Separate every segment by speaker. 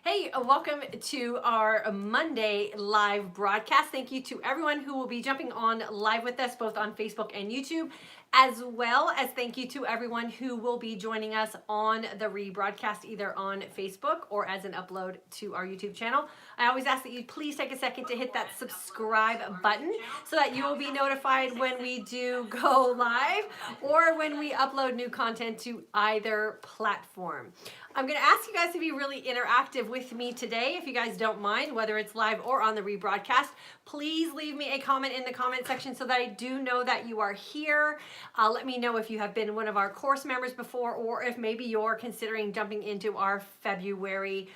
Speaker 1: Hey, welcome to our Monday live broadcast. Thank you to everyone who will be jumping on live with us, both on Facebook and YouTube, as well as thank you to everyone who will be joining us on the rebroadcast, either on Facebook or as an upload to our YouTube channel. I always ask that you please take a second to hit that subscribe button so that you will be notified when we do go live or when we upload new content to either platform. I'm going to ask you guys to be really interactive with me today, if you guys don't mind, whether it's live or on the rebroadcast. Please leave me a comment in the comment section so that I do know that you are here. Let me know if you have been one of our course members before, or if maybe you're considering jumping into our February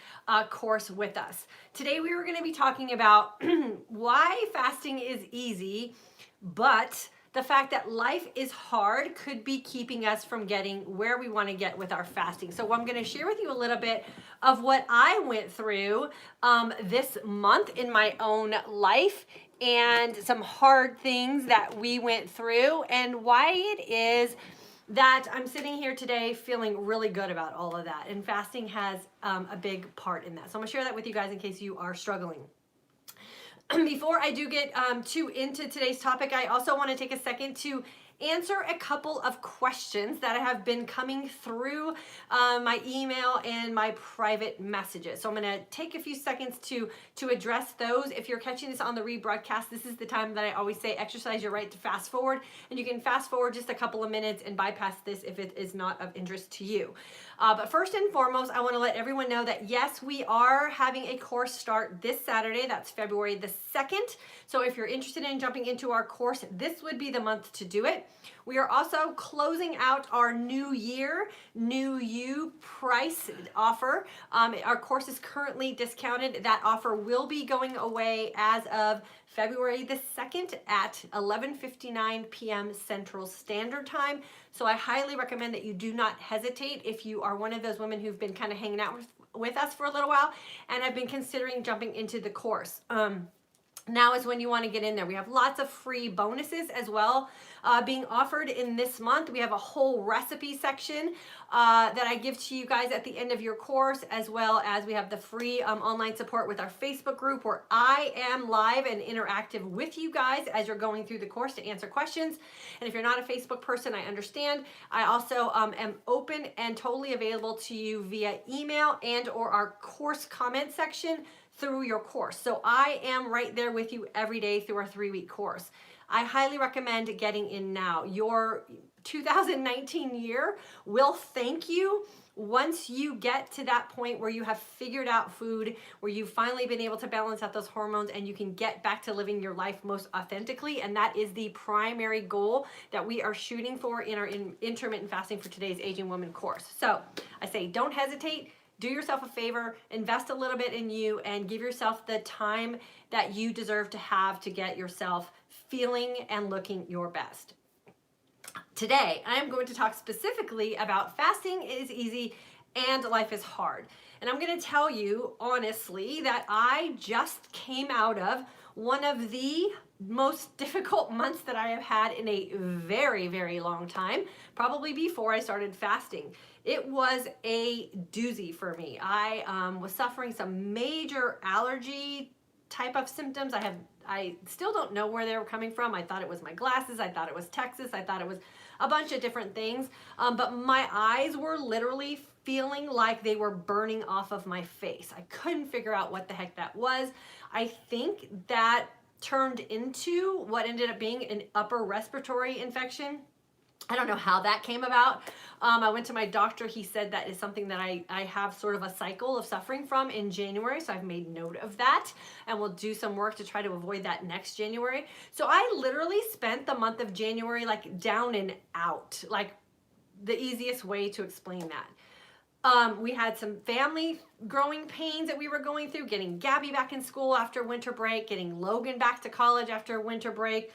Speaker 1: course with us. Today we were going to be talking about why fasting is easy, but the fact that life is hard could be keeping us from getting where we want to get with our fasting. So I'm going to share with you a little bit of what I went through this month in my own life, and some hard things that we went through, and why it is that I'm sitting here today feeling really good about all of that. And fasting has a big part in that. So I'm going to share that with you guys in case you are struggling. Before I do get too into today's topic, I also want to take a second to answer a couple of questions that have been coming through my email and my private messages. So I'm going to take a few seconds to address those. If you're catching this on the rebroadcast, this is the time that I always say exercise your right to fast forward, and you can fast forward just a couple of minutes and bypass this if it is not of interest to you. But first and foremost, I want to let everyone know that yes, we are having a course start this Saturday. That's February the 2nd. So if you're interested in jumping into our course, this would be the month to do it. We are also closing out our New Year, New You price offer. Our course is currently discounted. That offer will be going away as of February the 2nd at 11:59 p.m. Central Standard Time. So I highly recommend that you do not hesitate if you are one of those women who've been kind of hanging out with us for a little while and have been considering jumping into the course. Now is when you want to get in there. We have lots of free bonuses as well being offered in this month. We have a whole recipe section that I give to you guys at the end of your course, as well as we have the free online support with our Facebook group, where I am live and interactive with you guys as you're going through the course to answer questions. And if you're not a Facebook person, I understand. I also am open and totally available to you via email and or our course comment section through your course. So I am right there with you every day through our 3-week course. I highly recommend getting in now. Your 2019 year will thank you once you get to that point where you have figured out food, where you've finally been able to balance out those hormones and you can get back to living your life most authentically. And that is the primary goal that we are shooting for in our intermittent fasting for today's Aging Woman course. So I say, don't hesitate. Do yourself a favor, invest a little bit in you, and give yourself the time that you deserve to have to get yourself feeling and looking your best. Today, I am going to talk specifically about fasting is easy and life is hard. And I'm going to tell you honestly that I just came out of one of the most difficult months that I have had in a very, very long time, probably before I started fasting. It was a doozy for me. I was suffering some major allergy type of symptoms. I still don't know where they were coming from. I thought it was my glasses. I thought it was Texas. I thought it was a bunch of different things. But my eyes were literally feeling like they were burning off of my face. I couldn't figure out what the heck that was. I think that turned into what ended up being an upper respiratory infection. I don't know how that came about. I went to my doctor. He said that is something that I have sort of a cycle of suffering from in January. So I've made note of that, and we'll do some work to try to avoid that next January. So I literally spent the month of January like down and out, like the easiest way to explain that. We had some family growing pains that we were going through, getting Gabby back in school after winter break, getting Logan back to college after winter break.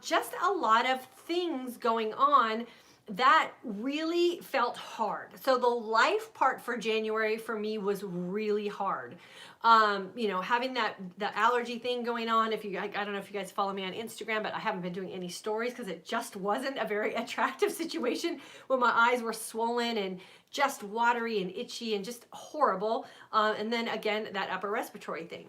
Speaker 1: Just a lot of things going on. that really felt hard. So the life part for January for me was really hard. You know, having the allergy thing going on. If you, I don't know if you guys follow me on Instagram, but I haven't been doing any stories because it just wasn't a very attractive situation when my eyes were swollen and just watery and itchy and just horrible. And then again, that upper respiratory thing.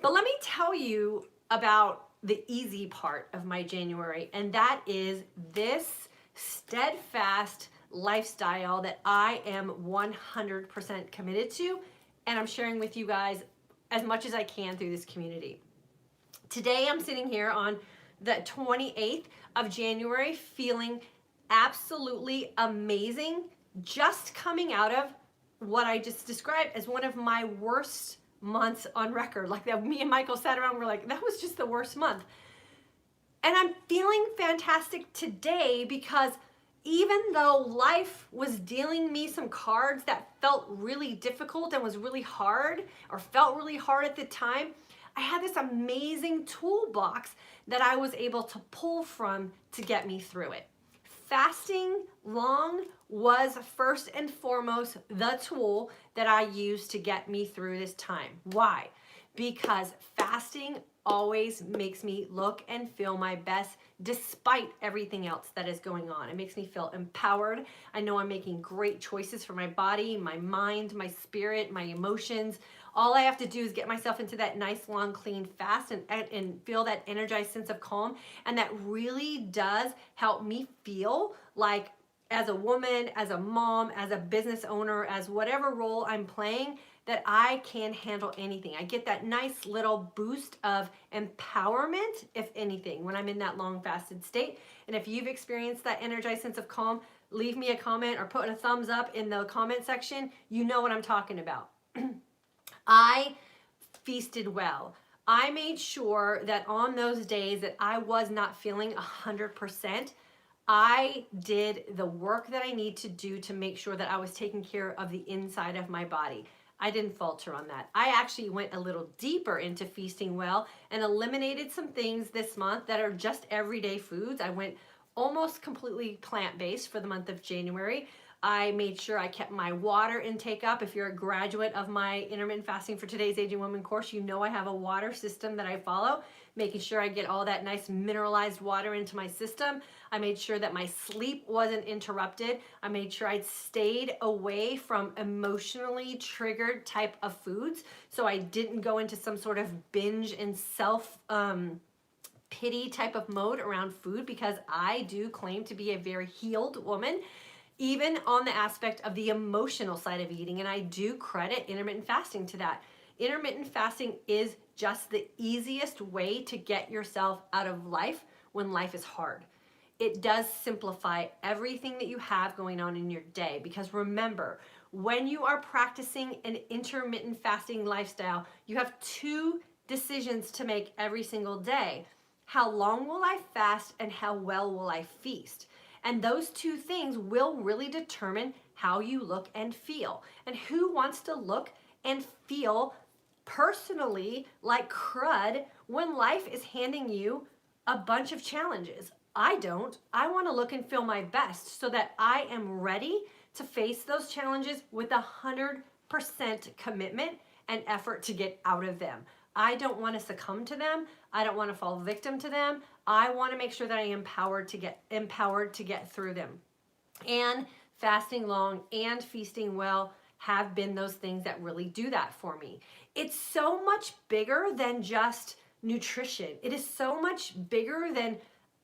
Speaker 1: But let me tell you about the easy part of my January, and that is this steadfast lifestyle that I am 100% committed to, and I'm sharing with you guys as much as I can through this community. Today I'm sitting here on the 28th of January feeling absolutely amazing, just coming out of what I just described as one of my worst months on record. Like that, me and Michael sat around and we're like, that was just the worst month. And I'm feeling fantastic today because even though life was dealing me some cards that felt really difficult and was really hard or felt really hard at the time, I had this amazing toolbox that I was able to pull from to get me through it. Fasting long was first and foremost the tool that I used to get me through this time. Why? Because fasting always makes me look and feel my best despite everything else that is going on. It makes me feel empowered. I know I'm making great choices for my body, my mind, my spirit, my emotions. All I have to do is get myself into that nice, long, clean fast and feel that energized sense of calm. And that really does help me feel like as a woman, as a mom, as a business owner, as whatever role I'm playing, that I can handle anything. I get that nice little boost of empowerment, if anything, when I'm in that long fasted state. And if you've experienced that energized sense of calm, leave me a comment or put a thumbs up in the comment section. You know what I'm talking about. I feasted well. I made sure that on those days that I was not feeling 100%, I did the work that I need to do to make sure that I was taking care of the inside of my body. I didn't falter on that. I actually went a little deeper into feasting well and eliminated some things this month that are just everyday foods. I went almost completely plant-based for the month of January. I made sure I kept my water intake up. If you're a graduate of my Intermittent Fasting for Today's Aging Woman course, you know I have a water system that I follow, making sure I get all that nice mineralized water into my system. I made sure that my sleep wasn't interrupted. I made sure I stayed away from emotionally triggered type of foods, so I didn't go into some sort of binge and self-pity type of mode around food, because I do claim to be a very healed woman, even on the aspect of the emotional side of eating, and I do credit intermittent fasting to that. Intermittent fasting is just the easiest way to get yourself out of life when life is hard. It does simplify everything that you have going on in your day, because remember, when you are practicing an intermittent fasting lifestyle, you have two decisions to make every single day. How long will I fast and how well will I feast? And those two things will really determine how you look and feel. And who wants to look and feel personally like crud when life is handing you a bunch of challenges? I don't. I want to look and feel my best so that I am ready to face those challenges with 100% commitment and effort to get out of them. I don't want to succumb to them. I don't want to fall victim to them. I want to make sure that I am empowered to get through them. And fasting long and feasting well have been those things that really do that for me. It's so much bigger than just nutrition. It is so much bigger than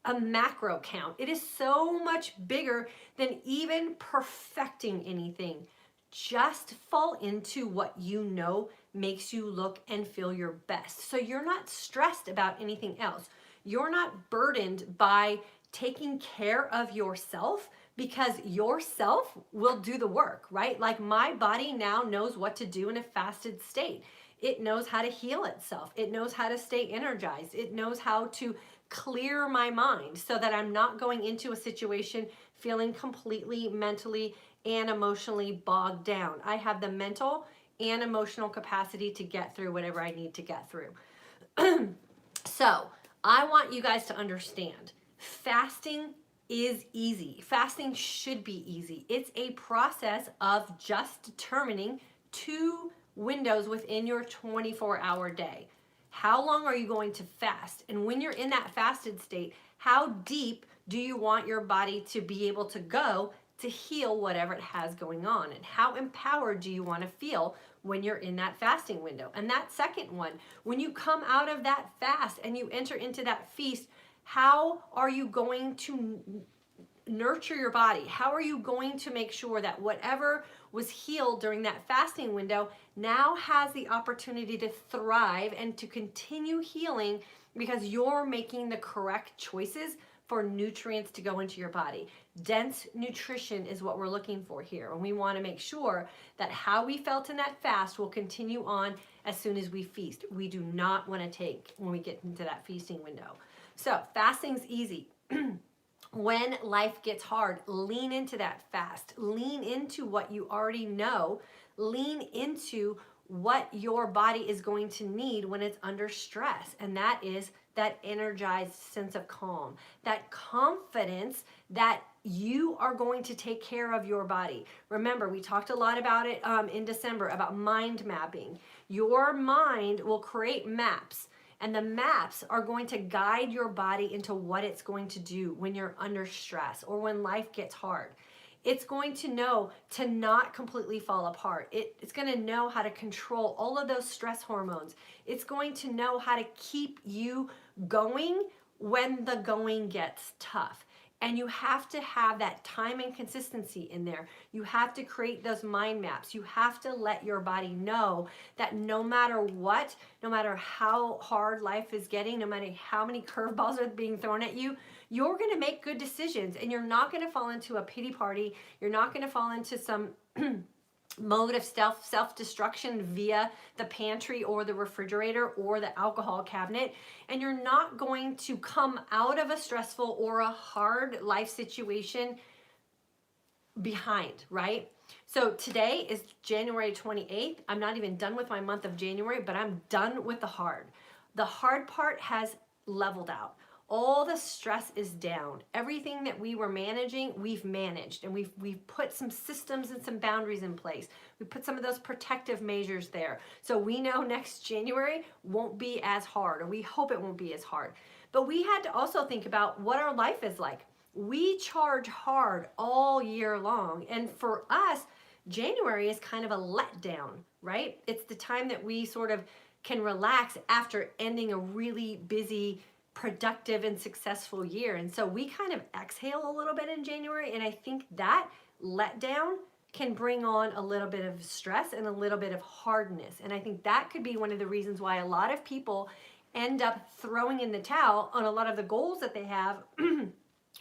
Speaker 1: a macro count. It is so much bigger than even perfecting anything. Just fall into what you know makes you look and feel your best. So you're not stressed about anything else. You're not burdened by taking care of yourself, because yourself will do the work, right? Like my body now knows what to do in a fasted state. It knows how to heal itself. It knows how to stay energized. It knows how to clear my mind so that I'm not going into a situation feeling completely mentally and emotionally bogged down. I have the mental and emotional capacity to get through whatever I need to get through. So I want you guys to understand, fasting is easy. Fasting should be easy. It's a process of just determining 2 windows within your 24-hour day. How long are you going to fast? And when you're in that fasted state, how deep do you want your body to be able to go to heal whatever it has going on? And how empowered do you want to feel when you're in that fasting window? And that second one, when you come out of that fast and you enter into that feast, how are you going to nurture your body? How are you going to make sure that whatever was healed during that fasting window now has the opportunity to thrive and to continue healing because you're making the correct choices for nutrients to go into your body? Dense nutrition is what we're looking for here. And we want to make sure that how we felt in that fast will continue on as soon as we feast. We do not want to take when we get into that feasting window. So fasting's easy. When life gets hard, lean into that fast. Lean into what you already know. Lean into what your body is going to need when it's under stress. And that is that energized sense of calm, that confidence that you are going to take care of your body. Remember, we talked a lot about it in December about mind mapping. Your mind will create maps, and the maps are going to guide your body into what it's going to do when you're under stress or when life gets hard. It's going to know to not completely fall apart. It's going to know how to control all of those stress hormones. It's going to know how to keep you going when the going gets tough. And you have to have that time and consistency in there. You have to create those mind maps. You have to let your body know that no matter what, no matter how hard life is getting, no matter how many curveballs are being thrown at you, you're going to make good decisions, and you're not going to fall into a pity party. You're not going to fall into some mode of self-destruction via the pantry or the refrigerator or the alcohol cabinet. And you're not going to come out of a stressful or a hard life situation behind, right? So today is January 28th. I'm not even done with my month of January, but I'm done with the hard. The hard part has leveled out. All the stress is down. Everything that we were managing, we've managed, and we've put some systems and some boundaries in place. We put some of those protective measures there. So we know next January won't be as hard, or we hope it won't be as hard. But we had to also think about what our life is like. We charge hard all year long, and for us, January is kind of a letdown, right? It's the time that we sort of can relax after ending a really busy, productive and successful year. And so we kind of exhale a little bit in January, and I think that letdown can bring on a little bit of stress and a little bit of hardness. And I think that could be one of the reasons why a lot of people end up throwing in the towel on a lot of the goals that they have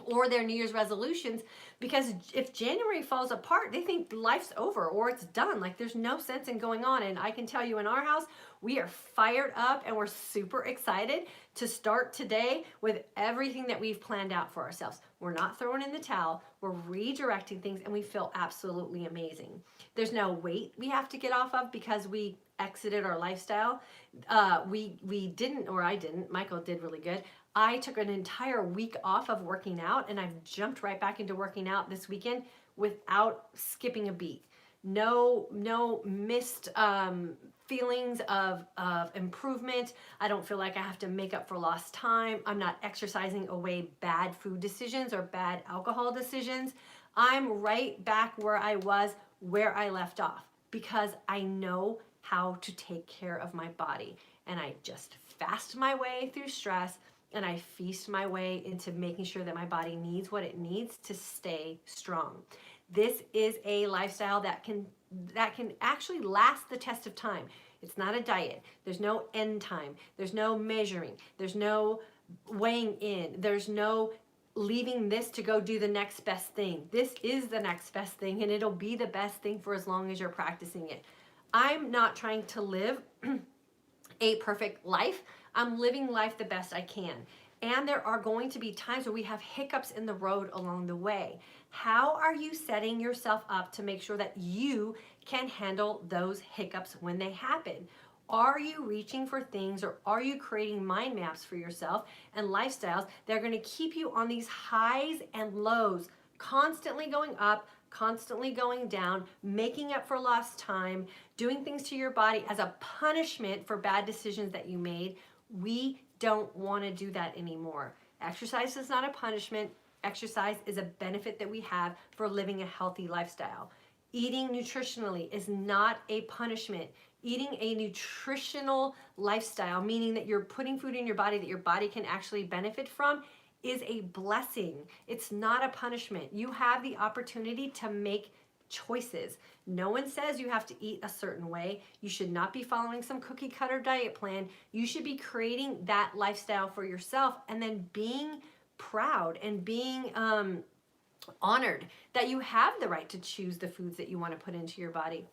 Speaker 1: or their New Year's resolutions, because if January falls apart, they think life's over or it's done. Like there's no sense in going on. And I can tell you in our house, we are fired up and we're super excited to start today with everything that we've planned out for ourselves. We're not throwing in the towel. We're redirecting things, and we feel absolutely amazing. There's no weight we have to get off of because we exited our lifestyle. We didn't, or I didn't. Michael did really good. I took an entire week off of working out, and I've jumped right back into working out this weekend without skipping a beat. No missed feelings of improvement. I don't feel like I have to make up for lost time. I'm not exercising away bad food decisions or bad alcohol decisions. I'm right back where I was, where I left off, because I know how to take care of my body. And I just fast my way through stress, and I feast my way into making sure that my body needs what it needs to stay strong. This is a lifestyle that can actually last the test of time. It's not a diet. There's no end time. There's no measuring. There's no weighing in. There's no leaving this to go do the next best thing. This is the next best thing, and it'll be the best thing for as long as you're practicing it. I'm not trying to live a perfect life. I'm living life the best I can. And there are going to be times where we have hiccups in the road along the way. How are you setting yourself up to make sure that you can handle those hiccups when they happen? Are you reaching for things, or are you creating mind maps for yourself and lifestyles that are going to keep you on these highs and lows, constantly going up, constantly going down, making up for lost time, doing things to your body as a punishment for bad decisions that you made? We don't want to do that anymore. Exercise is not a punishment. Exercise is a benefit that we have for living a healthy lifestyle. Eating nutritionally is not a punishment. Eating a nutritional lifestyle, meaning that you're putting food in your body that your body can actually benefit from, is a blessing. It's not a punishment. You have the opportunity to make choices. No one says you have to eat a certain way. You should not be following some cookie cutter diet plan. You should be creating that lifestyle for yourself, and then being proud and being honored that you have the right to choose the foods that you want to put into your body.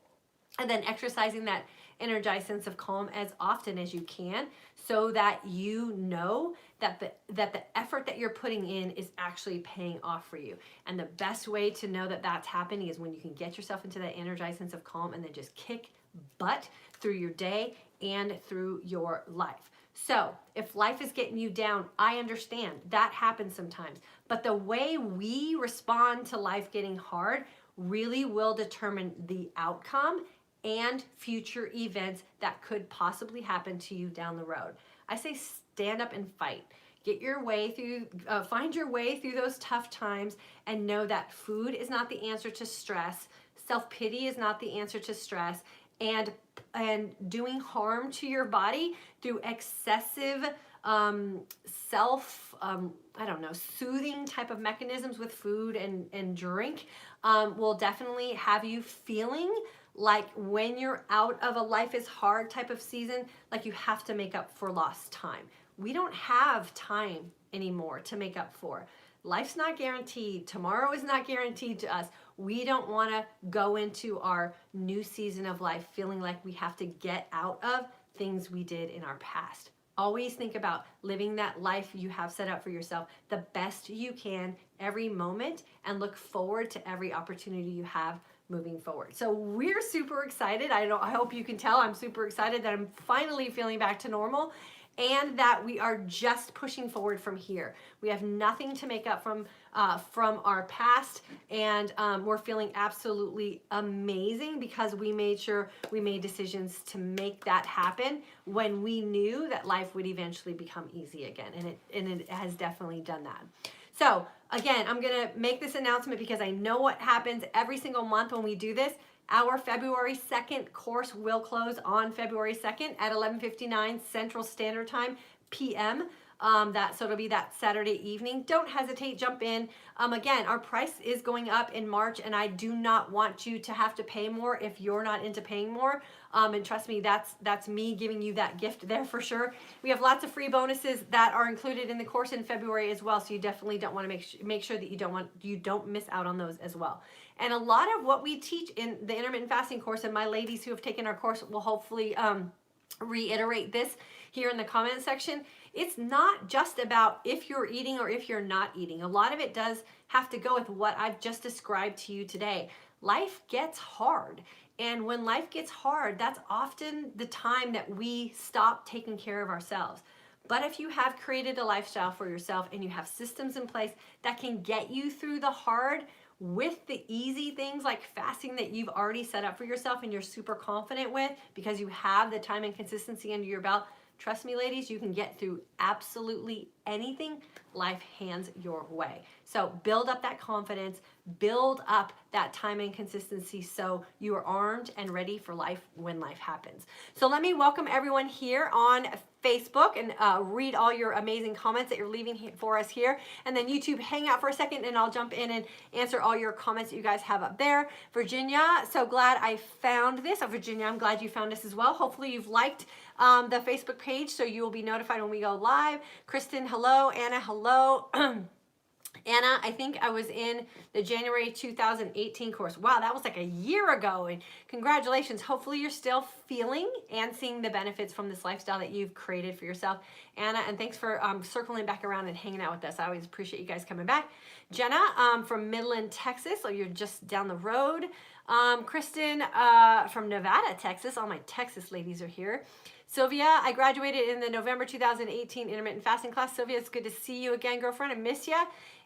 Speaker 1: And then exercising that energized sense of calm as often as you can, so that you know that the effort that you're putting in is actually paying off for you. And the best way to know that that's happening is when you can get yourself into that energized sense of calm and then just kick butt through your day and through your life. So if life is getting you down, I understand that happens sometimes. But the way we respond to life getting hard really will determine the outcome and future events that could possibly happen to you down the road. I say stand up and fight. Get your way through, find your way through those tough times, and know that food is not the answer to stress. Self-pity is not the answer to stress. And doing harm to your body through excessive soothing type of mechanisms with food and drink will definitely have you feeling like when you're out of a life is hard type of season, like you have to make up for lost time. We don't have time anymore to make up for. Life's not guaranteed. Tomorrow is not guaranteed to us. We don't want to go into our new season of life feeling like we have to get out of things we did in our past. Always think about living that life you have set up for yourself the best you can every moment, and look forward to every opportunity you have moving forward. So we're super excited. I hope you can tell I'm super excited that I'm finally feeling back to normal, and that we are just pushing forward from here. We have nothing to make up from our past, and we're feeling absolutely amazing because we made sure we made decisions to make that happen when we knew that life would eventually become easy again, and it has definitely done that. So again, I'm gonna make this announcement because I know what happens every single month when we do this. Our February 2nd course will close on February 2nd at 11:59 Central Standard Time p.m. So it'll be that Saturday evening. Don't hesitate, jump in. Again, our price is going up in March, and I do not want you to have to pay more if you're not into paying more. And trust me, that's me giving you that gift there for sure. We have lots of free bonuses that are included in the course in February as well, so you definitely don't want to make sure that you don't miss out on those as well. And a lot of what we teach in the intermittent fasting course, and my ladies who have taken our course will hopefully reiterate this here in the comment section. It's not just about if you're eating or if you're not eating. A lot of it does have to go with what I've just described to you today. Life gets hard. And when life gets hard, that's often the time that we stop taking care of ourselves. But if you have created a lifestyle for yourself and you have systems in place that can get you through the hard with the easy things like fasting that you've already set up for yourself and you're super confident with because you have the time and consistency under your belt, trust me, ladies, you can get through absolutely anything life hands your way. So build up that confidence, build up that time and consistency so you are armed and ready for life when life happens. So let me welcome everyone here on Facebook and read all your amazing comments that you're leaving for us here. And then YouTube, hang out for a second and I'll jump in and answer all your comments that you guys have up there. Virginia, so glad I found this. Oh, Virginia, I'm glad you found this as well. Hopefully you've liked the Facebook page so you will be notified when we go live. Kristen, hello. Anna, hello. Anna, I think I was in the January 2018 course. Wow, that was like a year ago. And congratulations. Hopefully you're still feeling and seeing the benefits from this lifestyle that you've created for yourself. Anna, and thanks for circling back around and hanging out with us. I always appreciate you guys coming back. Jenna from Midland, Texas. So you're just down the road. Kristen from Nevada, Texas. All my Texas ladies are here. Sylvia, I graduated in the November 2018 intermittent fasting class. Sylvia, it's good to see you again, girlfriend. I miss you.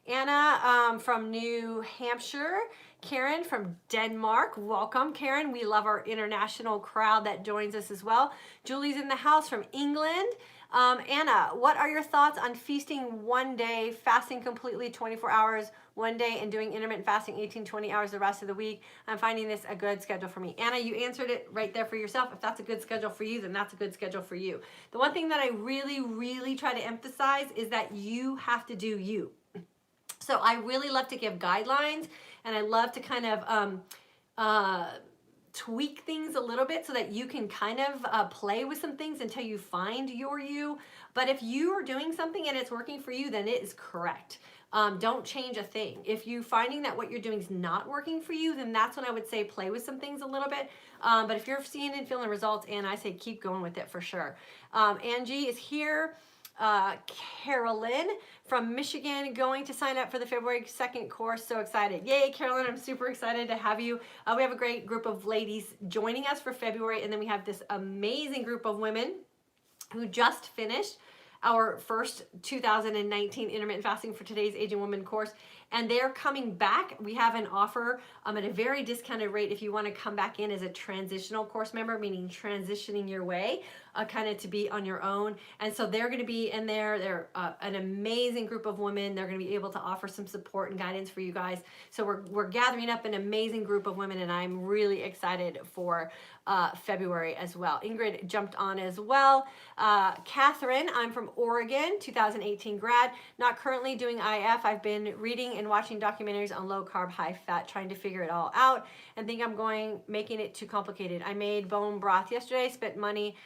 Speaker 1: Anna from New Hampshire. Karen from Denmark. Welcome, Karen. We love our international crowd that joins us as well. Julie's in the house from England. Anna, what are your thoughts on feasting one day, fasting completely 24 hours one day, and doing intermittent fasting 18-20 hours the rest of the week? I'm finding this a good schedule for me. Anna, you answered it right there for yourself. If that's a good schedule for you, then that's a good schedule for you. The one thing that I really, really try to emphasize is that you have to do you. So I really love to give guidelines, and I love to kind of tweak things a little bit so that you can kind of play with some things until you find your you. But if you are doing something and it's working for you, then it is correct. Don't change a thing. If you're finding that what you're doing is not working for you, then that's when I would say play with some things a little bit. But if you're seeing and feeling results, and I say keep going with it for sure. Angie is here. Carolyn from Michigan going to sign up for the February 2nd course. So excited. Yay, Carolyn. I'm super excited to have you. We have a great group of ladies joining us for February. And then we have this amazing group of women who just finished our first 2019 intermittent fasting for today's Aging Woman course, and they're coming back. We have an offer at a very discounted rate if you want to come back in as a transitional course member, meaning transitioning your way kind of to be on your own. And so they're going to be in there. They're an amazing group of women. They're going to be able to offer some support and guidance for you guys. So we're gathering up an amazing group of women, and I'm really excited for February as well. Ingrid jumped on as well. Catherine, I'm from Oregon, 2018 grad, not currently doing IF. I've been reading and watching documentaries on low carb, high fat, trying to figure it all out, and think I'm making it too complicated. I made bone broth yesterday, spent money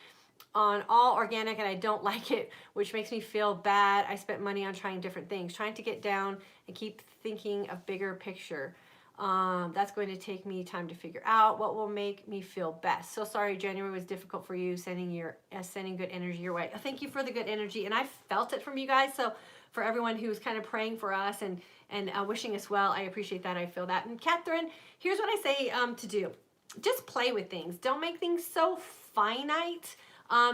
Speaker 1: on all organic, and I don't like it, which makes me feel bad. I spent money on trying different things, trying to get down and keep thinking of bigger picture. That's going to take me time to figure out what will make me feel best. So sorry January was difficult for you, sending good energy your way. Thank you for the good energy, and I felt it from you guys. So for everyone who's kind of praying for us and wishing us well, I appreciate that. I feel that. And Catherine, here's what I say to do. Just play with things. Don't make things so finite.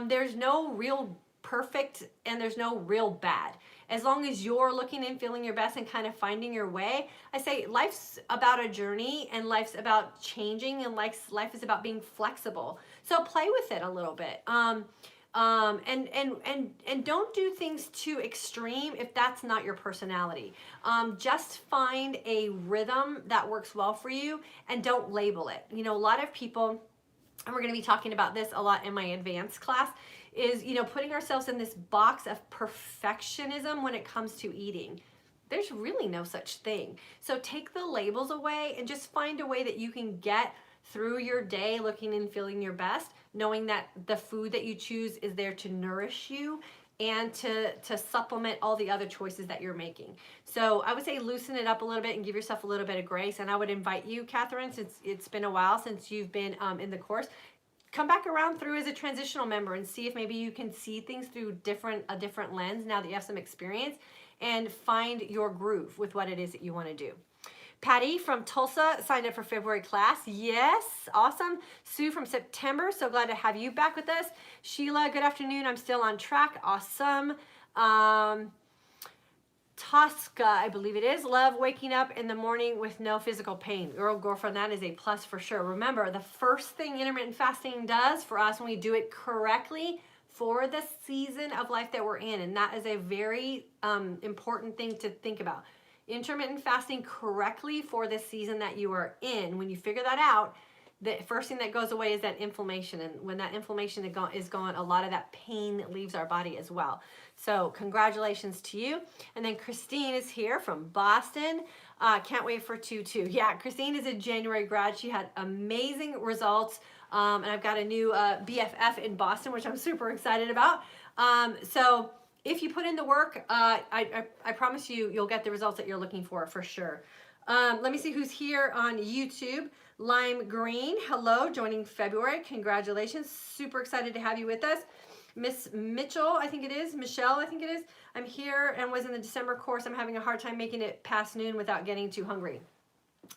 Speaker 1: There's no real perfect and there's no real bad. As long as you're looking and feeling your best and kind of finding your way, I say life's about a journey, and life's about changing, and life is about being flexible. So play with it a little bit. And don't do things too extreme if that's not your personality. Just find a rhythm that works well for you, and don't label it. You know, a lot of people, and we're going to be talking about this a lot in my advanced class, is, putting ourselves in this box of perfectionism when it comes to eating. There's really no such thing. So take the labels away and just find a way that you can get through your day looking and feeling your best, knowing that the food that you choose is there to nourish you and to supplement all the other choices that you're making. So I would say loosen it up a little bit and give yourself a little bit of grace. And I would invite you, Catherine, since it's been a while since you've been in the course, come back around through as a transitional member and see if maybe you can see things through a different lens now that you have some experience, and find your groove with what it is that you want to do. Patty from Tulsa signed up for February class. Yes, awesome. Sue from September, so glad to have you back with us. Sheila, good afternoon. I'm still on track. Awesome. Tosca, I believe it is. Love waking up in the morning with no physical pain. Girlfriend, that is a plus for sure. Remember, the first thing intermittent fasting does for us when we do it correctly for the season of life that we're in, and that is a very important thing to think about. Intermittent fasting correctly for the season that you are in, when you figure that out, the first thing that goes away is that inflammation. And when that inflammation is gone, a lot of that pain leaves our body as well. So congratulations to you. And then Christine is here from Boston. Can't wait for 2-2. Yeah, Christine is a January grad. She had amazing results. And I've got a new BFF in Boston, which I'm super excited about. So if you put in the work, I promise you'll get the results that you're looking for sure. Let me see who's here on YouTube. Lime Green, hello, joining February. Congratulations. Super excited to have you with us. Miss Mitchell, I think it is. Michelle, I think it is. I'm here and was in the December course. I'm having a hard time making it past noon without getting too hungry.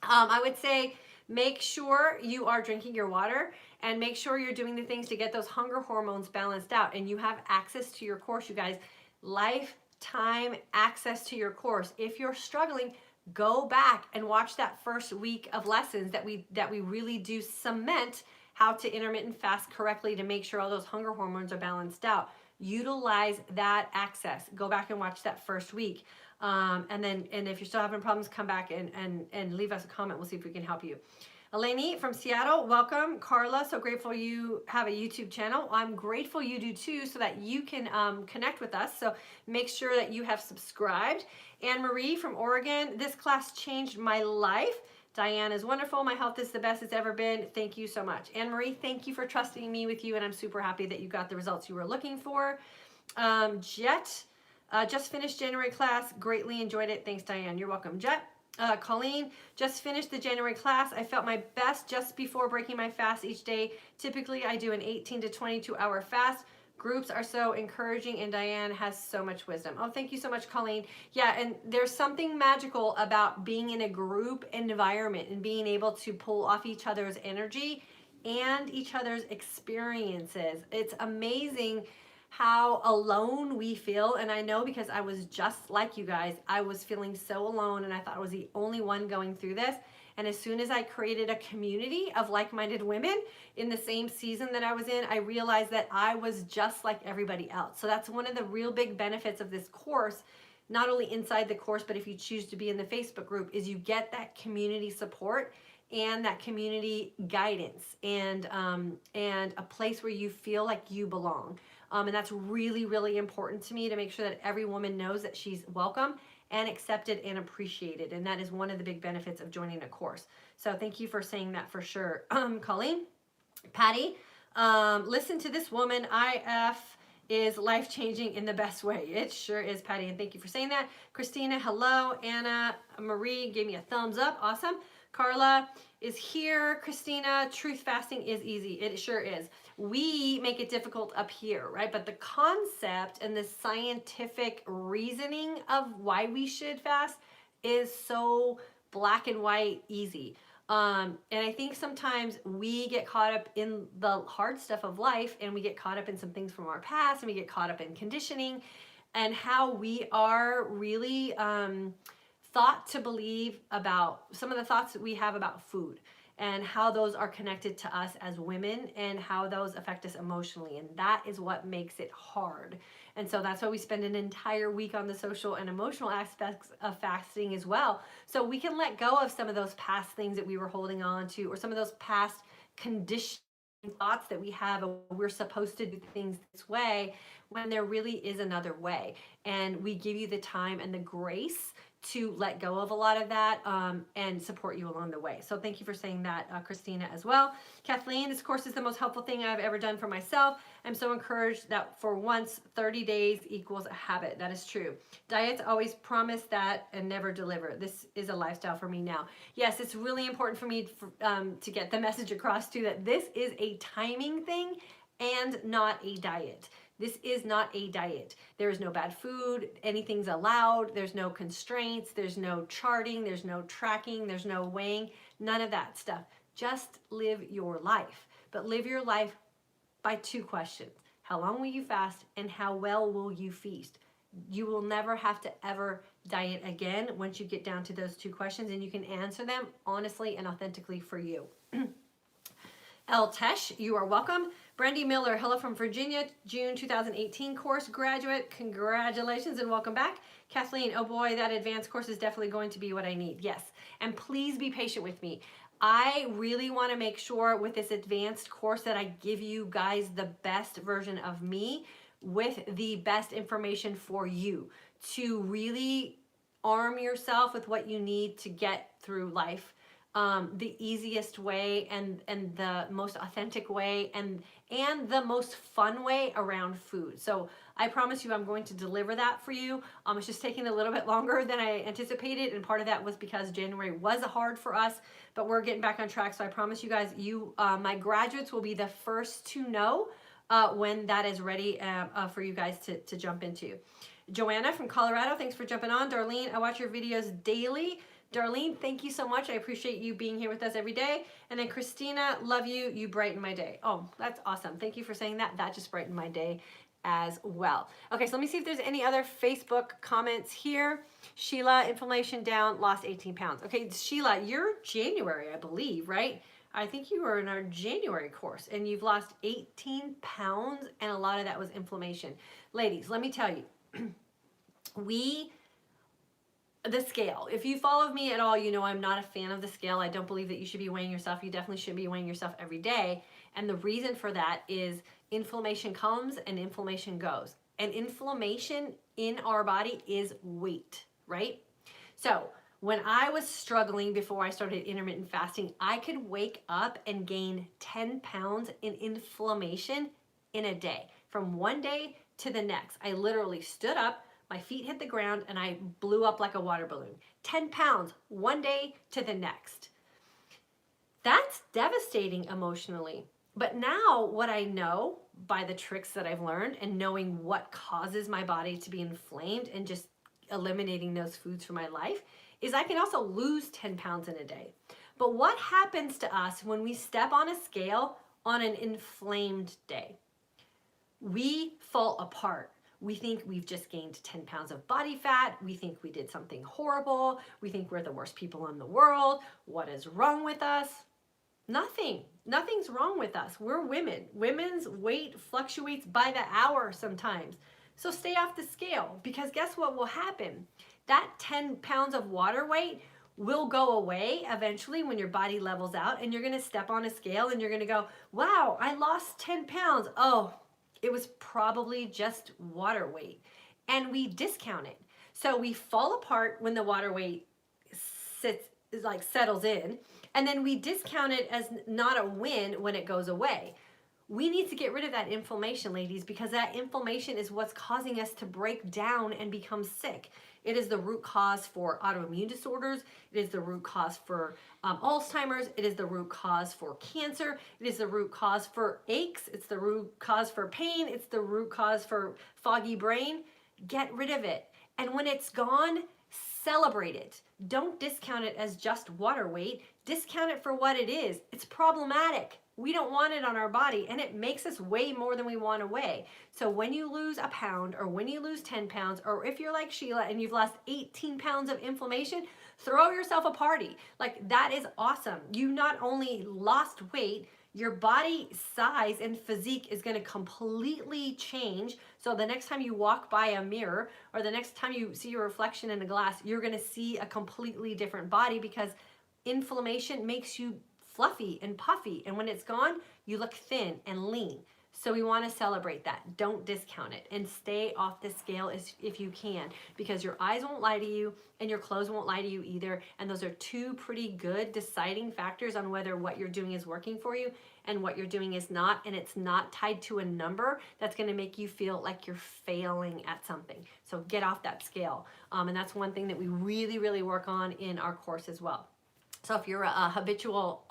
Speaker 1: I would say Make sure you are drinking your water, and make sure you're doing the things to get those hunger hormones balanced out. And you have access to your course, you guys. Lifetime access to your course. If you're struggling, go back and watch that first week of lessons that we really do cement how to intermittent fast correctly to make sure all those hunger hormones are balanced out. Utilize that access. Go back and watch that first week. And if you're still having problems, come back and leave us a comment. We'll see if we can help you. Eleni from Seattle, welcome. Carla, so grateful you have a YouTube channel. I'm grateful you do too, so that you can connect with us. So make sure that you have subscribed. Anne Marie from Oregon, this class changed my life. Diane is wonderful. My health is the best it's ever been. Thank you so much. Anne Marie, thank you for trusting me with you, and I'm super happy that you got the results you were looking for. Jet, just finished January class. Greatly enjoyed it. Thanks, Diane. You're welcome. Jet. Colleen, just finished the January class. I felt my best just before breaking my fast each day. Typically, I do an 18 to 22 hour fast. Groups are so encouraging, and Diane has so much wisdom. Oh, thank you so much, Colleen. Yeah, and there's something magical about being in a group environment and being able to pull off each other's energy and each other's experiences. It's amazing how alone we feel. And I know, because I was just like you guys, I was feeling so alone, and I thought I was the only one going through this. And as soon as I created a community of like-minded women in the same season that I was in, I realized that I was just like everybody else. So that's one of the real big benefits of this course, not only inside the course, but if you choose to be in the Facebook group, is you get that community support and that community guidance, and a place where you feel like you belong. And that's really, really important to me, to make sure that every woman knows that she's welcome and accepted and appreciated. And that is one of the big benefits of joining a course. So thank you for saying that for sure. Colleen, Patty, listen to this woman. IF is life-changing in the best way. It sure is, Patty, and thank you for saying that. Christina, hello. Anna Marie gave me a thumbs up. Awesome. Carla is here. Christina, truth fasting is easy. It sure is. We make it difficult up here, right? But the concept and the scientific reasoning of why we should fast is so black and white easy. And I think sometimes we get caught up in the hard stuff of life, and we get caught up in some things from our past, and we get caught up in conditioning and how we are really thought to believe about some of the thoughts that we have about food, and how those are connected to us as women, and how those affect us emotionally. And that is what makes it hard. And so that's why we spend an entire week on the social and emotional aspects of fasting as well. So we can let go of some of those past things that we were holding on to, or some of those past conditioning thoughts that we have of we're supposed to do things this way, when there really is another way. And we give you the time and the grace to let go of a lot of that, and support you along the way. So thank you for saying that, Christina, as well. Kathleen, this course is the most helpful thing I've ever done for myself. I'm so encouraged that for once 30 days equals a habit. That is true. Diets always promise that and never deliver. This is a lifestyle for me now. Yes, it's really important for me to get the message across too, that this is a timing thing and not a diet. This is not a diet. There is no bad food. Anything's allowed. There's no constraints. There's no charting. There's no tracking. There's no weighing. None of that stuff. Just live your life. But live your life by two questions. How long will you fast, and how well will you feast? You will never have to ever diet again once you get down to those two questions, and you can answer them honestly and authentically for you. El Tesh, you are welcome. Brandy Miller, hello from Virginia, June 2018 course graduate. Congratulations and welcome back. Kathleen, oh boy, that advanced course is definitely going to be what I need. Yes, and please be patient with me. I really want to make sure with this advanced course that I give you guys the best version of me, with the best information for you, to really arm yourself with what you need to get through life. The easiest way, and the most authentic way, and the most fun way around food. So I promise you I'm going to deliver that for you. It's just taking a little bit longer than I anticipated, and part of that was because January was hard for us, but we're getting back on track. So I promise you guys, my graduates will be the first to know when that is ready for you guys to jump into. Joanna from Colorado, thanks for jumping on. Darlene, I watch your videos daily Darlene, thank you so much. I appreciate you being here with us every day. And then Christina, love you. You brighten my day. Oh, that's awesome. Thank you for saying that. That just brightened my day as well. Okay, so let me see if there's any other Facebook comments here. Sheila, inflammation down, lost 18 pounds. Okay, Sheila, you're January, I believe, right? I think you were in our January course and you've lost 18 pounds and a lot of that was inflammation. Ladies, let me tell you, the scale, if you follow me at all, you know I'm not a fan of the scale. I don't believe that you should be weighing yourself. You definitely should be weighing yourself every day. And the reason for that is inflammation comes and inflammation goes. And inflammation in our body is weight, right? So when I was struggling before I started intermittent fasting, I could wake up and gain 10 pounds in inflammation in a day. From one day to the next, I literally stood up, my feet hit the ground, and I blew up like a water balloon. 10 pounds, one day to the next. That's devastating emotionally. But now what I know by the tricks that I've learned and knowing what causes my body to be inflamed and just eliminating those foods from my life is I can also lose 10 pounds in a day. But what happens to us when we step on a scale on an inflamed day? We fall apart. We think we've just gained 10 pounds of body fat. We think we did something horrible. We think we're the worst people in the world. What is wrong with us? Nothing. Nothing's wrong with us. We're women. Women's weight fluctuates by the hour sometimes. So stay off the scale, because guess what will happen? That 10 pounds of water weight will go away eventually when your body levels out, and you're going to step on a scale and you're going to go, wow, I lost 10 pounds. Oh, it was probably just water weight. And we discount it. So we fall apart when the water weight settles in, and then we discount it as not a win when it goes away. We need to get rid of that inflammation, ladies, because that inflammation is what's causing us to break down and become sick. It is the root cause for autoimmune disorders. It is the root cause for Alzheimer's. It is the root cause for cancer. It is the root cause for aches. It's the root cause for pain. It's the root cause for foggy brain. Get rid of it. And when it's gone, celebrate it. Don't discount it as just water weight. Discount it for what it is. It's problematic. We don't want it on our body, and it makes us weigh more than we want to weigh. So when you lose a pound, or when you lose 10 pounds, or if you're like Sheila and you've lost 18 pounds of inflammation, throw yourself a party. Like, that is awesome. You not only lost weight, your body size and physique is going to completely change. So the next time you walk by a mirror, or the next time you see your reflection in a glass, you're going to see a completely different body, because inflammation makes you fluffy and puffy, and when it's gone, you look thin and lean. So we want to celebrate that. Don't discount it, and stay off the scale if you can, because your eyes won't lie to you and your clothes won't lie to you either. And those are two pretty good deciding factors on whether what you're doing is working for you and what you're doing is not. And it's not tied to a number that's going to make you feel like you're failing at something. So get off that scale. And that's one thing that we really, really work on in our course as well. So if you're a habitual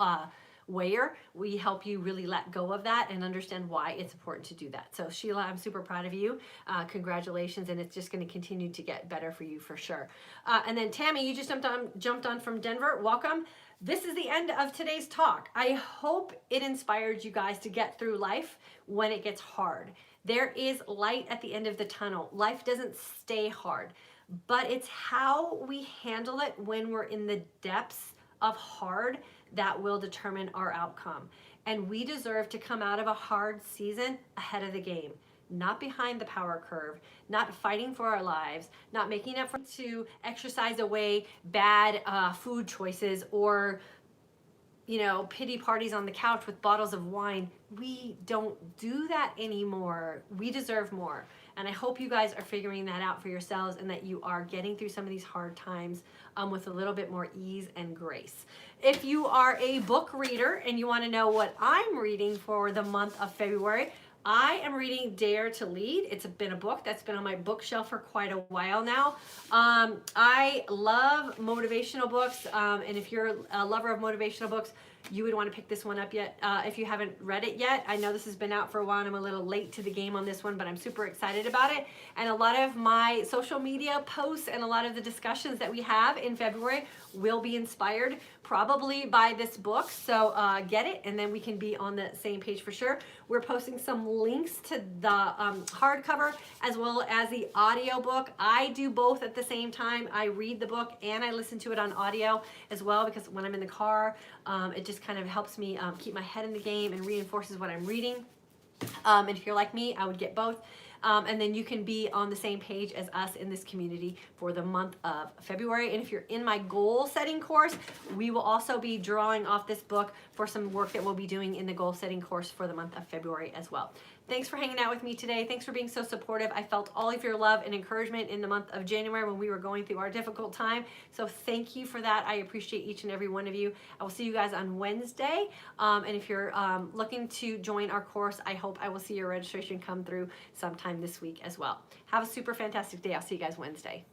Speaker 1: weigher, we help you really let go of that and understand why it's important to do that. So Sheila, I'm super proud of you. Congratulations, and it's just going to continue to get better for you for sure. And then Tammy, you just jumped on from Denver. Welcome. This is the end of today's talk. I hope it inspired you guys to get through life when it gets hard. There is light at the end of the tunnel. Life doesn't stay hard, but it's how we handle it when we're in the depths of hard that will determine our outcome. And we deserve to come out of a hard season ahead of the game, not behind the power curve, not fighting for our lives, not making up to exercise away bad food choices, or pity parties on the couch with bottles of wine. We don't do that anymore. We deserve more. And I hope you guys are figuring that out for yourselves, and that you are getting through some of these hard times with a little bit more ease and grace. If you are a book reader and you want to know what I'm reading for the month of February, I am reading Dare to Lead. It's been a book that's been on my bookshelf for quite a while now. I love motivational books, and if you're a lover of motivational books, you would want to pick this one up yet if you haven't read it yet. I know this has been out for a while and I'm a little late to the game on this one, but I'm super excited about it. And a lot of my social media posts and a lot of the discussions that we have in February will be inspired probably by this book. So get it, and then we can be on the same page for sure. We're posting some links to the hardcover as well as the audio book. I do both at the same time. I read the book and I listen to it on audio as well, because when I'm in the car, it just kind of helps me keep my head in the game and reinforces what I'm reading. And if you're like me, I would get both. And then you can be on the same page as us in this community for the month of February. And if you're in my goal setting course, we will also be drawing off this book for some work that we'll be doing in the goal setting course for the month of February as well. Thanks for hanging out with me today. Thanks for being so supportive. I felt all of your love and encouragement in the month of January when we were going through our difficult time. So thank you for that. I appreciate each and every one of you. I will see you guys on Wednesday. And if you're looking to join our course, I hope I will see your registration come through sometime this week as well. Have a super fantastic day. I'll see you guys Wednesday.